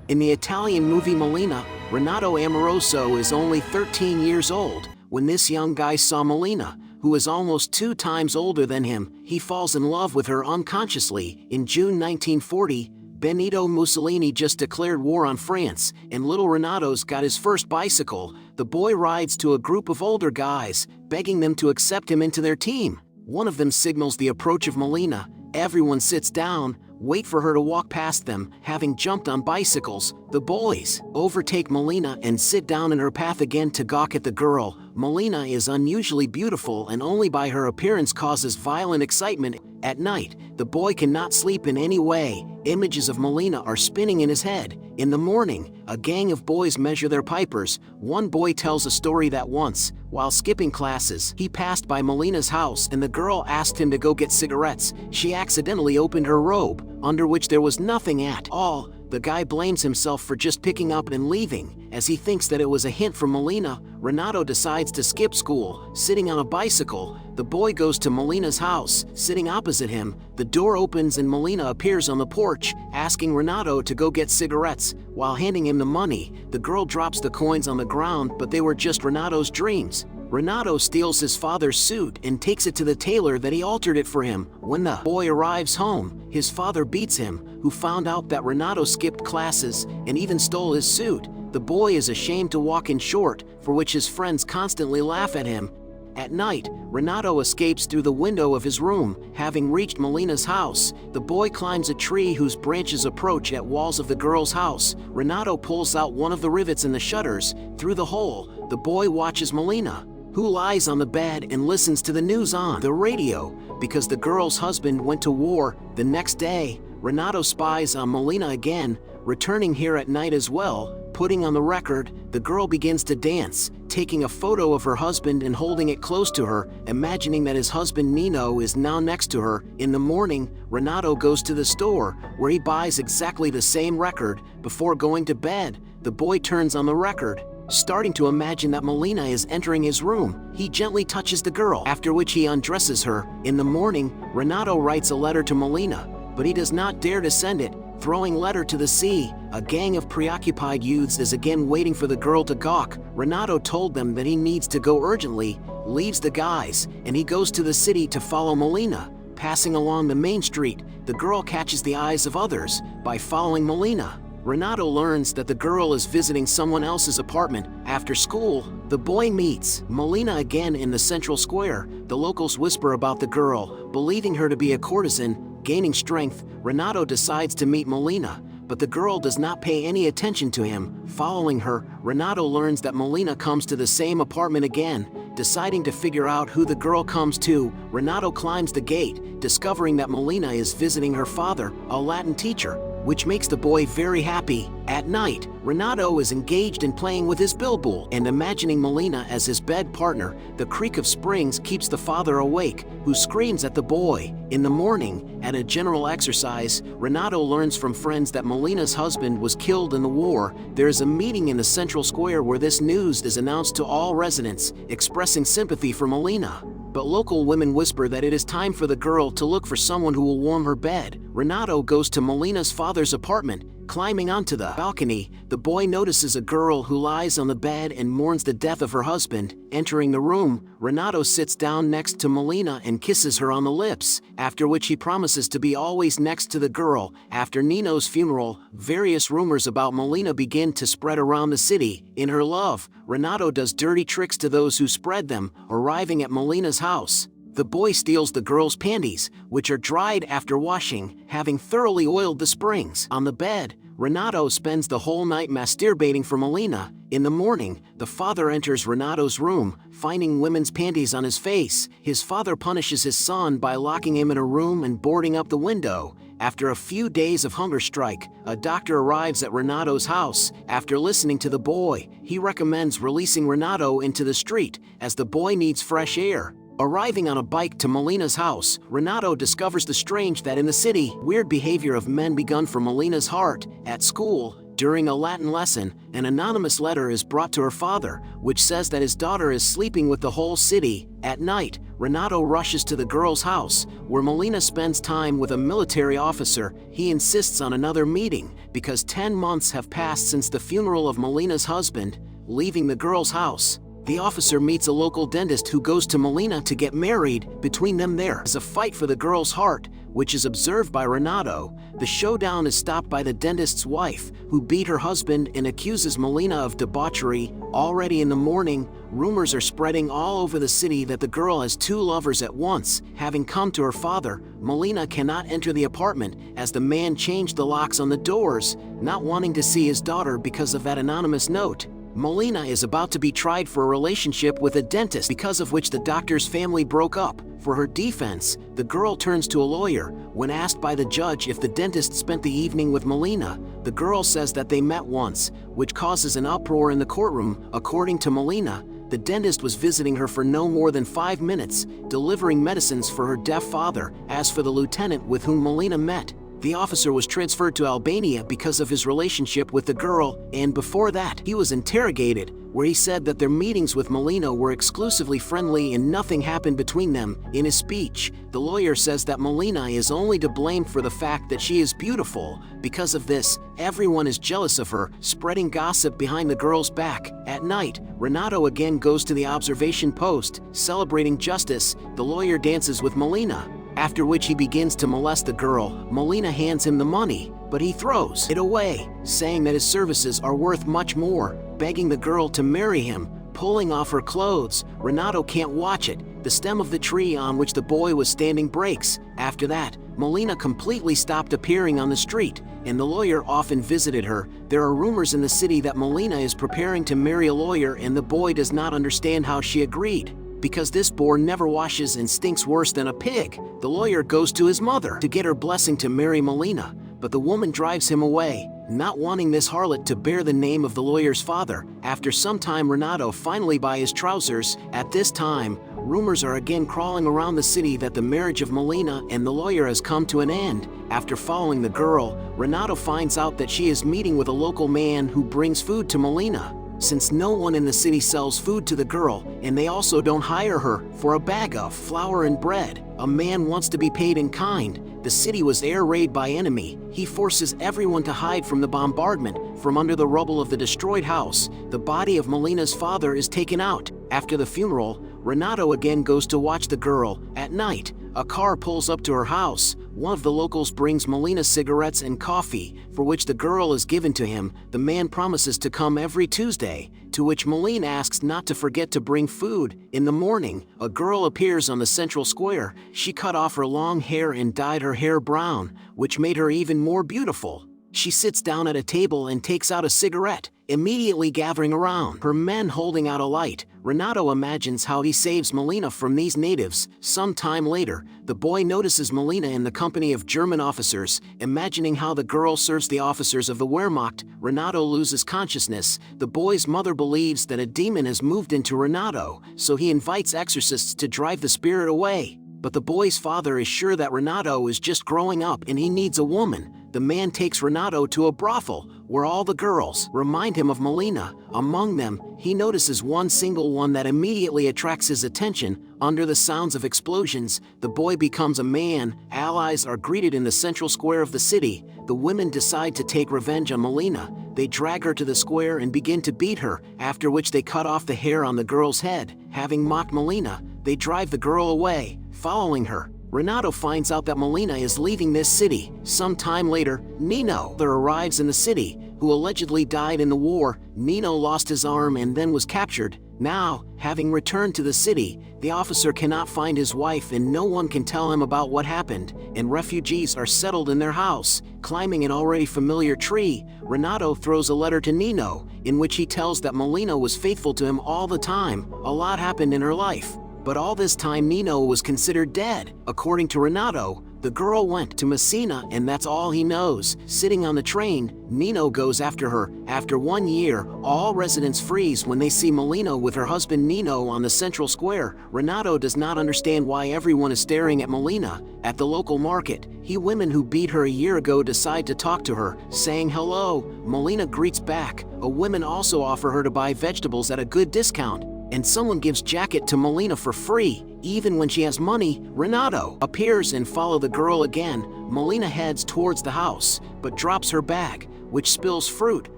In the Italian movie Malena, Renato Amoroso is only 13 years old. When this young guy saw Malena, who is almost 2 times older than him, he falls in love with her unconsciously. In June 1940, Benito Mussolini just declared war on France, and little Renato's got his first bicycle. The boy rides to a group of older guys, begging them to accept him into their team. One of them signals the approach of Malena. Everyone sits down, wait for her to walk past them. Having jumped on bicycles, the boys overtake Malena and sit down in her path again to gawk at the girl. Malena is unusually beautiful and only by her appearance causes violent excitement. At night, the boy cannot sleep in any way. Images of Malena are spinning in his head. In the morning, a gang of boys measure their pipers. One boy tells a story that once, while skipping classes, he passed by Malena's house and the girl asked him to go get cigarettes. She accidentally opened her robe, under which there was nothing at all. The guy blames himself for just picking up and leaving. As he thinks that it was a hint from Malena, Renato decides to skip school. Sitting on a bicycle, the boy goes to Malena's house. Sitting opposite him, the door opens and Malena appears on the porch, asking Renato to go get cigarettes. While handing him the money, the girl drops the coins on the ground, but they were just Renato's dreams. Renato steals his father's suit and takes it to the tailor that he altered it for him. When the boy arrives home, his father beats him, who found out that Renato skipped classes and even stole his suit. The boy is ashamed to walk in short, for which his friends constantly laugh at him. At night, Renato escapes through the window of his room. Having reached Malena's house, the boy climbs a tree whose branches approach at walls of the girl's house. Renato pulls out one of the rivets in the shutters. Through the hole, the boy watches Malena, who lies on the bed and listens to the news on the radio. Because the girl's husband went to war the next day, Renato spies on Malena again, returning here at night as well. Putting on the record, the girl begins to dance, taking a photo of her husband and holding it close to her, imagining that his husband Nino is now next to her. In the morning, Renato goes to the store, where he buys exactly the same record. Before going to bed, the boy turns on the record, starting to imagine that Malena is entering his room. He gently touches the girl, after which he undresses her. In the morning, Renato writes a letter to Malena, but he does not dare to send it, throwing letter to the sea. A gang of preoccupied youths is again waiting for the girl to gawk. Renato told them that he needs to go urgently, leaves the guys, and he goes to the city to follow Malena. Passing along the main street, the girl catches the eyes of others by following Malena. Renato learns that the girl is visiting someone else's apartment. After school, the boy meets Malena again in the central square. The locals whisper about the girl, believing her to be a courtesan. Gaining strength, Renato decides to meet Malena, but the girl does not pay any attention to him. Following her, Renato learns that Malena comes to the same apartment again. Deciding to figure out who the girl comes to, Renato climbs the gate, discovering that Malena is visiting her father, a Latin teacher, which makes the boy very happy. At night, Renato is engaged in playing with his bilbul and imagining Malena as his bed partner. The creak of springs keeps the father awake, who screams at the boy. In the morning, at a general exercise, Renato learns from friends that Malena's husband was killed in the war. There is a meeting in the central square where this news is announced to all residents, expressing sympathy for Malena. But local women whisper that it is time for the girl to look for someone who will warm her bed. Renato goes to Malena's father's apartment. Climbing onto the balcony, the boy notices a girl who lies on the bed and mourns the death of her husband. Entering the room, Renato sits down next to Malena and kisses her on the lips, after which he promises to be always next to the girl. After Nino's funeral, various rumors about Malena begin to spread around the city. In her love, Renato does dirty tricks to those who spread them. Arriving at Malena's house, the boy steals the girl's panties, which are dried after washing, having thoroughly oiled the springs. On the bed, Renato spends the whole night masturbating for Malena. In the morning, the father enters Renato's room, finding women's panties on his face. His father punishes his son by locking him in a room and boarding up the window. After a few days of hunger strike, a doctor arrives at Renato's house. After listening to the boy, he recommends releasing Renato into the street, as the boy needs fresh air. Arriving on a bike to Malena's house, Renato discovers the strange that in the city, weird behavior of men begun for Malena's heart. At school, during a Latin lesson, an anonymous letter is brought to her father, which says that his daughter is sleeping with the whole city. At night, Renato rushes to the girl's house, where Malena spends time with a military officer. He insists on another meeting, because 10 months have passed since the funeral of Malena's husband. Leaving the girl's house, the officer meets a local dentist who goes to Malena to get married. Between them there is a fight for the girl's heart, which is observed by Renato. The showdown is stopped by the dentist's wife, who beat her husband and accuses Malena of debauchery. Already in the morning, rumors are spreading all over the city that the girl has 2 lovers at once. Having come to her father, Malena cannot enter the apartment as the man changed the locks on the doors, not wanting to see his daughter because of that anonymous note. Malena is about to be tried for a relationship with a dentist, because of which the doctor's family broke up. For her defense, the girl turns to a lawyer. When asked by the judge if the dentist spent the evening with Malena, the girl says that they met once, which causes an uproar in the courtroom. According to Malena, the dentist was visiting her for no more than 5 minutes, delivering medicines for her deaf father. As for the lieutenant with whom Malena met, the officer was transferred to Albania because of his relationship with the girl, and before that, he was interrogated, where he said that their meetings with Malena were exclusively friendly and nothing happened between them. In his speech, the lawyer says that Malena is only to blame for the fact that she is beautiful. Because of this, everyone is jealous of her, spreading gossip behind the girl's back. At night, Renato again goes to the observation post, celebrating justice. The lawyer dances with Malena, after which he begins to molest the girl. Malena hands him the money, but he throws it away, saying that his services are worth much more, begging the girl to marry him. Pulling off her clothes, Renato can't watch it. The stem of the tree on which the boy was standing breaks. After that, Malena completely stopped appearing on the street, and the lawyer often visited her. There are rumors in the city that Malena is preparing to marry a lawyer, and the boy does not understand how she agreed, because this boar never washes and stinks worse than a pig. The lawyer goes to his mother to get her blessing to marry Malena, but the woman drives him away, not wanting this harlot to bear the name of the lawyer's father. After some time, Renato finally buys his trousers. At this time, rumors are again crawling around the city that the marriage of Malena and the lawyer has come to an end. After following the girl, Renato finds out that she is meeting with a local man who brings food to Malena. Since no one in the city sells food to the girl, and they also don't hire her for a bag of flour and bread, a man wants to be paid in kind. The city was air raided by enemy. He forces everyone to hide from the bombardment. From under the rubble of the destroyed house, the body of Malena's father is taken out. After the funeral, Renato again goes to watch the girl. At night, a car pulls up to her house. One of the locals brings Malena cigarettes and coffee, for which the girl is given to him. The man promises to come every Tuesday, to which Malena asks not to forget to bring food. In the morning, a girl appears on the central square. She cut off her long hair and dyed her hair brown, which made her even more beautiful. She sits down at a table and takes out a cigarette, immediately gathering around her men holding out a light. Renato imagines how he saves Malena from these natives. Some time later, the boy notices Malena in the company of German officers. Imagining how the girl serves the officers of the Wehrmacht, Renato loses consciousness. The boy's mother believes that a demon has moved into Renato, so he invites exorcists to drive the spirit away. But the boy's father is sure that Renato is just growing up and he needs a woman. The man takes Renato to a brothel, where all the girls remind him of Malena. Among them, he notices one single one that immediately attracts his attention. Under the sounds of explosions, the boy becomes a man. Allies are greeted in the central square of the city. The women decide to take revenge on Malena. They drag her to the square and begin to beat her, after which they cut off the hair on the girl's head. Having mocked Malena, they drive the girl away. Following her, Renato finds out that Malena is leaving this city. Some time later, Nino arrives in the city, who allegedly died in the war. Nino lost his arm and then was captured. Now, having returned to the city, the officer cannot find his wife and no one can tell him about what happened, and refugees are settled in their house. Climbing an already familiar tree, Renato throws a letter to Nino, in which he tells that Malena was faithful to him all the time. A lot happened in her life, but all this time Nino was considered dead. According to Renato, the girl went to Messina and that's all he knows. Sitting on the train, Nino goes after her. After 1 year, all residents freeze when they see Malena with her husband Nino on the central square. Renato does not understand why everyone is staring at Malena. At the local market, women who beat her a year ago decide to talk to her, saying hello. Malena greets back. Women also offer her to buy vegetables at a good discount. and someone gives jacket to Malena for free. Even when she has money, Renato appears and follows the girl again. Malena heads towards the house, but drops her bag, which spills fruit.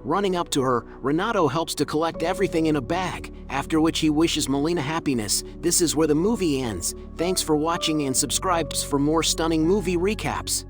Running up to her, Renato helps to collect everything in a bag, after which he wishes Malena happiness. This is where the movie ends. Thanks for watching and subscribe for more stunning movie recaps.